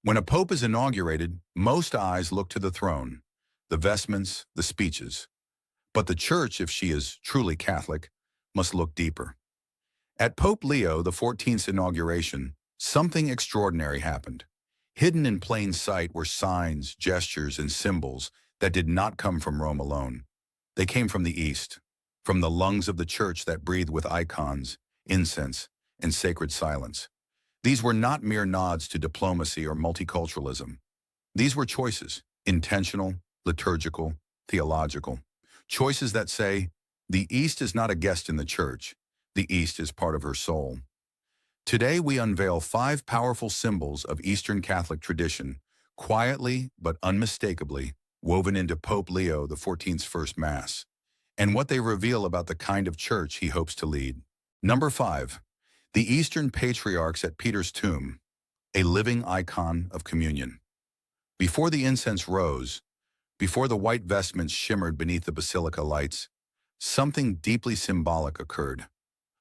When a pope is inaugurated, most eyes look to the throne, the vestments, the speeches. But the church, if she is truly Catholic, must look deeper. At Pope Leo XIV's inauguration, something extraordinary happened. Hidden in plain sight were signs, gestures, and symbols that did not come from Rome alone. They came from the East, from the lungs of the church that breathed with icons, incense, and sacred silence. These were not mere nods to diplomacy or multiculturalism. These were choices, intentional, liturgical, theological. Choices that say, the East is not a guest in the church, the East is part of her soul. Today we unveil 5 powerful symbols of Eastern Catholic tradition, quietly but unmistakably woven into Pope Leo XIV's first Mass, and what they reveal about the kind of church he hopes to lead. Number 5. The Eastern Patriarchs at Peter's tomb, a living icon of communion. Before the incense rose, before the white vestments shimmered beneath the basilica lights, something deeply symbolic occurred.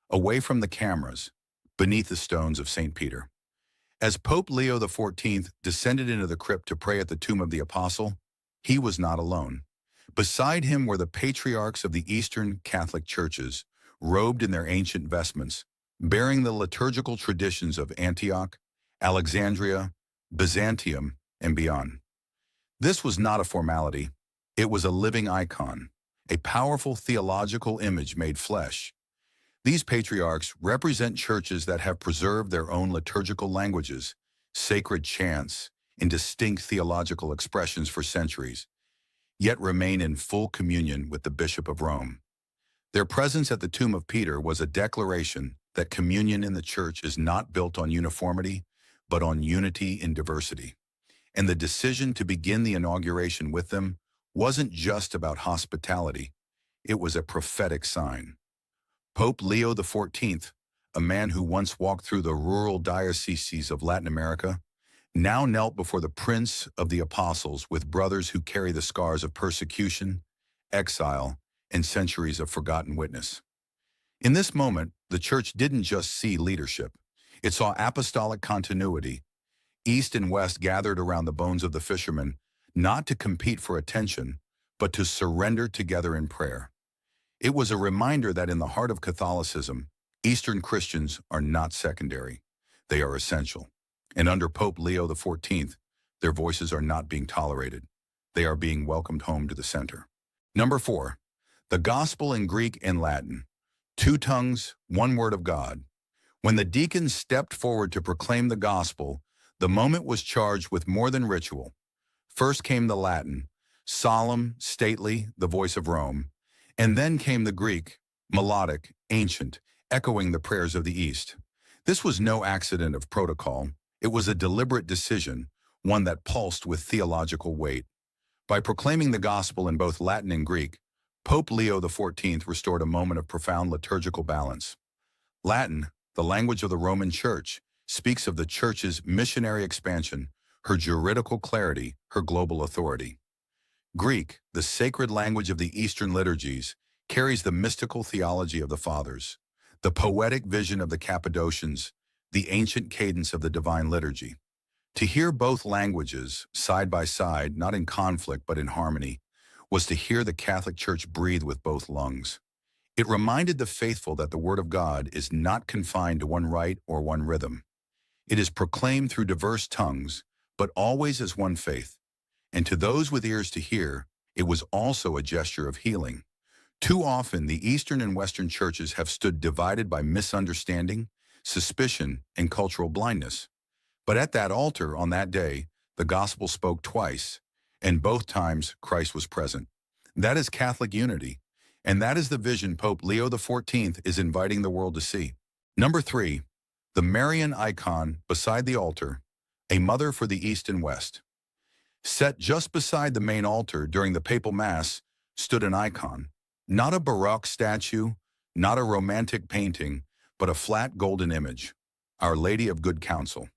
Away from the cameras, beneath the stones of St. Peter. As Pope Leo XIV descended into the crypt to pray at the tomb of the Apostle, he was not alone. Beside him were the patriarchs of the Eastern Catholic churches, robed in their ancient vestments, bearing the liturgical traditions of Antioch, Alexandria, Byzantium, and beyond. This was not a formality. It was a living icon, a powerful theological image made flesh. These patriarchs represent churches that have preserved their own liturgical languages, sacred chants, and distinct theological expressions for centuries, yet remain in full communion with the Bishop of Rome. Their presence at the tomb of Peter was a declaration that communion in the church is not built on uniformity, but on unity in diversity. And the decision to begin the inauguration with them wasn't just about hospitality, it was a prophetic sign. Pope Leo XIV, a man who once walked through the rural dioceses of Latin America, now knelt before the Prince of the Apostles with brothers who carry the scars of persecution, exile, and centuries of forgotten witness. In this moment, the church didn't just see leadership. It saw apostolic continuity. East and West gathered around the bones of the fishermen, not to compete for attention, but to surrender together in prayer. It was a reminder that in the heart of Catholicism, Eastern Christians are not secondary. They are essential. And under Pope Leo XIV, their voices are not being tolerated. They are being welcomed home to the center. Number 4. The Gospel in Greek and Latin. 2 tongues, 1 word of God. When the deacons stepped forward to proclaim the Gospel, the moment was charged with more than ritual. First came the Latin, solemn, stately, the voice of Rome. And then came the Greek, melodic, ancient, echoing the prayers of the East. This was no accident of protocol. It was a deliberate decision, one that pulsed with theological weight. By proclaiming the gospel in both Latin and Greek, Pope Leo XIV restored a moment of profound liturgical balance. Latin, the language of the Roman Church, speaks of the Church's missionary expansion, her juridical clarity, her global authority. Greek, the sacred language of the Eastern liturgies, carries the mystical theology of the Fathers, the poetic vision of the Cappadocians, the ancient cadence of the Divine Liturgy. To hear both languages, side by side, not in conflict but in harmony, was to hear the Catholic Church breathe with both lungs. It reminded the faithful that the Word of God is not confined to one rite or one rhythm. It is proclaimed through diverse tongues, but always as one faith. And to those with ears to hear, it was also a gesture of healing. Too often, the Eastern and Western churches have stood divided by misunderstanding, suspicion, and cultural blindness. But at that altar on that day, the gospel spoke twice, and both times Christ was present. That is Catholic unity, and that is the vision Pope Leo XIV is inviting the world to see. Number 3, the Marian icon beside the altar, a mother for the East and West. Set just beside the main altar during the papal Mass stood an icon, not a Baroque statue, not a romantic painting, but a flat golden image, Our Lady of Good Counsel.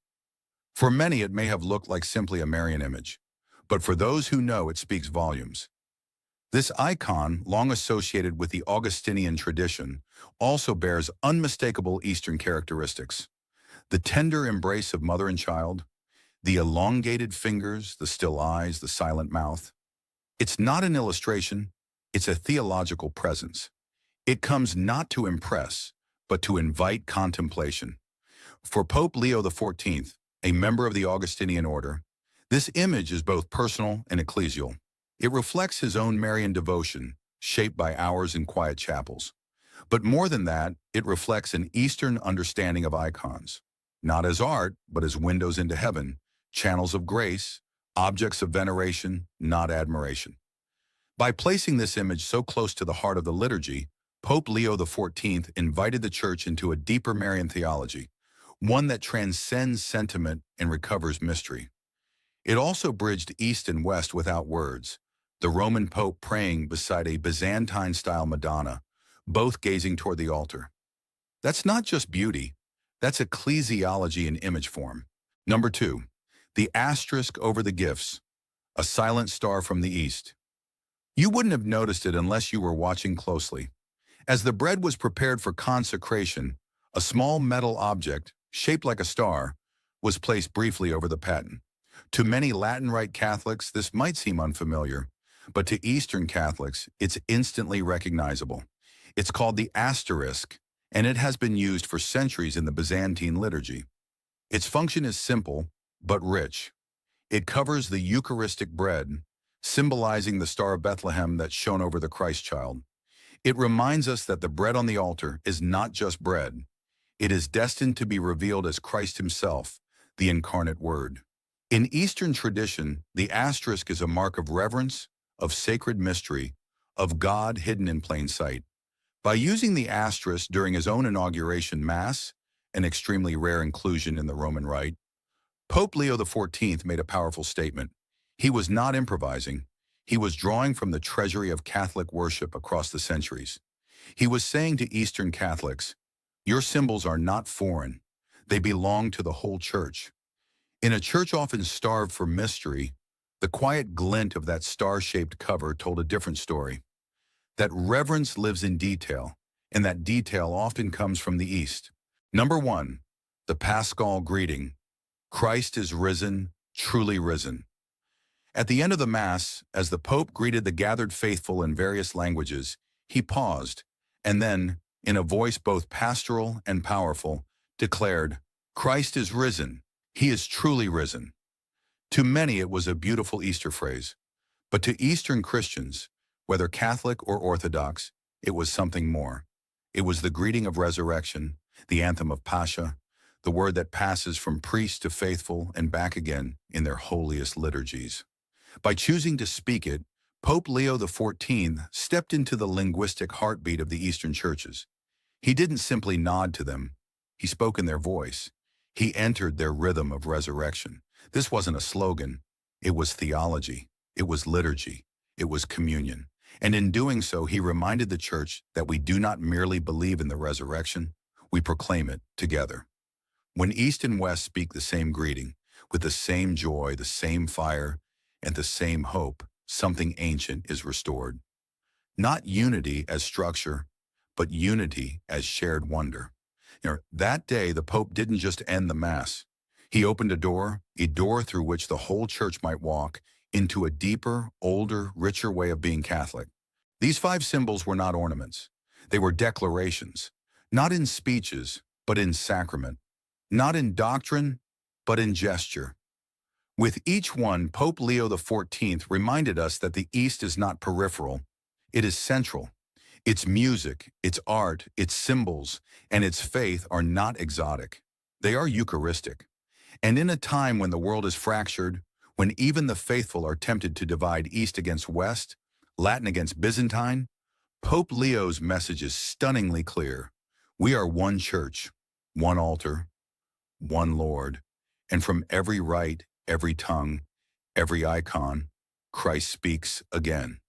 For many, it may have looked like simply a Marian image, but for those who know, it speaks volumes. This icon, long associated with the Augustinian tradition, also bears unmistakable Eastern characteristics. The tender embrace of mother and child, The elongated fingers, the still eyes, the silent mouth. It's not an illustration, it's a theological presence. It comes not to impress, but to invite contemplation. For Pope Leo XIV, a member of the Augustinian order, this image is both personal and ecclesial. It reflects his own Marian devotion, shaped by hours in quiet chapels. But more than that, it reflects an Eastern understanding of icons, not as art, but as windows into heaven, channels of grace, objects of veneration, not admiration. By placing this image so close to the heart of the liturgy, Pope Leo XIV invited the Church into a deeper Marian theology, one that transcends sentiment and recovers mystery. It also bridged East and West without words, the Roman Pope praying beside a Byzantine-style Madonna, both gazing toward the altar. That's not just beauty, that's ecclesiology in image form. Number 2, the asterisk over the gifts, a silent star from the East. You wouldn't have noticed it unless you were watching closely. As the bread was prepared for consecration, a small metal object, shaped like a star, was placed briefly over the paten. To many Latin Rite Catholics, this might seem unfamiliar, but to Eastern Catholics, it's instantly recognizable. It's called the asterisk, and it has been used for centuries in the Byzantine liturgy. Its function is simple, but rich. It covers the Eucharistic bread, symbolizing the Star of Bethlehem that shone over the Christ child. It reminds us that the bread on the altar is not just bread. It is destined to be revealed as Christ himself, the incarnate Word. In Eastern tradition, the asterisk is a mark of reverence, of sacred mystery, of God hidden in plain sight. By using the asterisk during his own inauguration Mass, an extremely rare inclusion in the Roman Rite, Pope Leo XIV made a powerful statement. He was not improvising. He was drawing from the treasury of Catholic worship across the centuries. He was saying to Eastern Catholics, your symbols are not foreign. They belong to the whole Church. In a church often starved for mystery, the quiet glint of that star-shaped cover told a different story. That reverence lives in detail, and that detail often comes from the East. Number 1, the Paschal greeting. Christ is risen, truly risen. At the end of the Mass, as the Pope greeted the gathered faithful in various languages, he paused, and then, in a voice both pastoral and powerful, declared, Christ is risen. He is truly risen. To many it was a beautiful Easter phrase, but to Eastern Christians, whether Catholic or Orthodox, it was something more. It was the greeting of resurrection, the anthem of Pascha, the word that passes from priest to faithful and back again in their holiest liturgies. By choosing to speak it, Pope Leo XIV stepped into the linguistic heartbeat of the Eastern churches. He didn't simply nod to them. He spoke in their voice. He entered their rhythm of resurrection. This wasn't a slogan. It was theology. It was liturgy. It was communion. And in doing so, he reminded the Church that we do not merely believe in the resurrection, we proclaim it together. When East and West speak the same greeting, with the same joy, the same fire, and the same hope, something ancient is restored. Not unity as structure, but unity as shared wonder. That day, the Pope didn't just end the Mass. He opened a door through which the whole Church might walk into a deeper, older, richer way of being Catholic. These 5 symbols were not ornaments. They were declarations, not in speeches, but in sacrament, not in doctrine, but in gesture. With each one, Pope Leo XIV reminded us that the East is not peripheral, it is central. Its music, its art, its symbols, and its faith are not exotic. They are Eucharistic. And in a time when the world is fractured, when even the faithful are tempted to divide East against West, Latin against Byzantine, Pope Leo's message is stunningly clear. We are one Church, one altar, one Lord, and from every rite, every tongue, every icon, Christ speaks again.